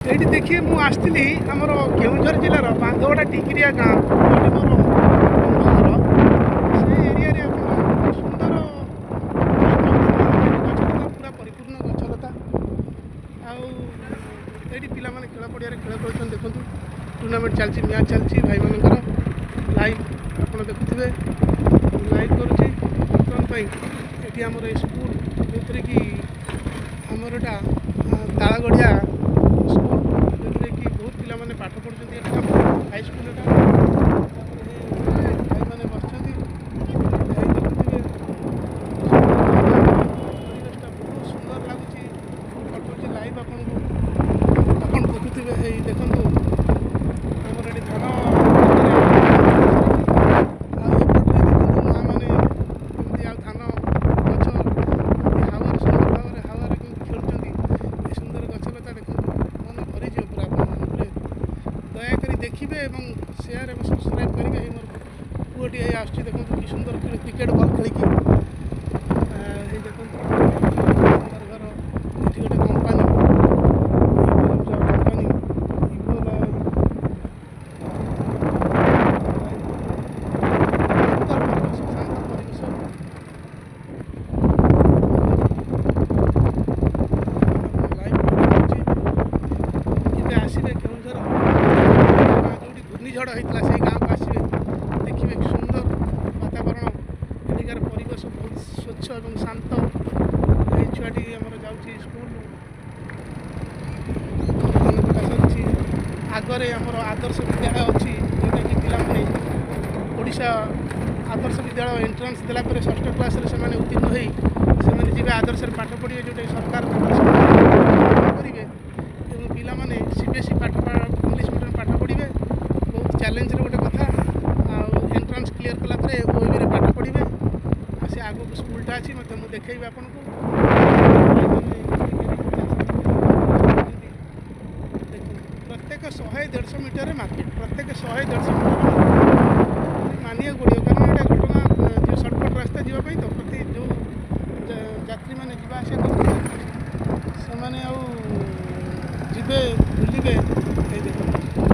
ये देखिए मुझे आसती आमर केउझर जिलार बांधवड़ा टिकिरिया गाँव ये मोर घर से एरिया सुंदर गछलता पूरा परिपूर्ण गछलता आईटी पिला माने खेल पड़िया खेल खेल देखो टूर्णामेंट चलती मैच चलती भाई मानकर लाइव आप देखुए लाइव करुच्ची बर्तमान ये आमर स्कूल जो कि आमर एटा तालगढ़िया स्कूल जो कि बहुत पिला माने पाठ पढ़ुं हाई स्कूल भाई मैंने बस बहुत सुंदर लगुच पठाऊँ लाइव आपन देखुए देखु आमर ये धान देखिए और शेयर और सब्सक्राइब करेंगे मोर पुओटी आसुच्छी देखो कि सुंदर क्रिकेट बल खेलिकी देखो घर ये गोटे कंपानी कंपानी आसवे केउझर झड़ होता से गाँव को आसवे देखिए सुंदर वातावरण एटिकार परिवेश बहुत स्वच्छ और शांत ये छुआटी आमर जाऊँगी स्कूल सरी आगरे आमर आदर्श विद्यालय अच्छी जोटा कि पिलाने ओडिशा आदर्श विद्यालय एंट्रांस देलापर षष्ठ क्लास से उत्तीर्ण हो जी आदर्श पाठ पढ़े जोटा सरकार करेंगे पिला माने सीबीएसई पाठ इंग्लिश मीडियम पाठ पढ़े बहुत चैलेंज गोटे कथा एंट्रांस क्लीयर कलापर ओएबी रे पाठ पढ़े से आगो स्कूलटा अच्छी मतलब मुझे देखी आपन प्रत्येक 100-150 मीटर मार्केट प्रत्येक 100-150 मीटर मानिया पड़ो कारण यहाँ घटना जो सर्टकट रास्ता जावाई तो प्रति जो यात्री मैंने जावास करते से बुलवे ये देख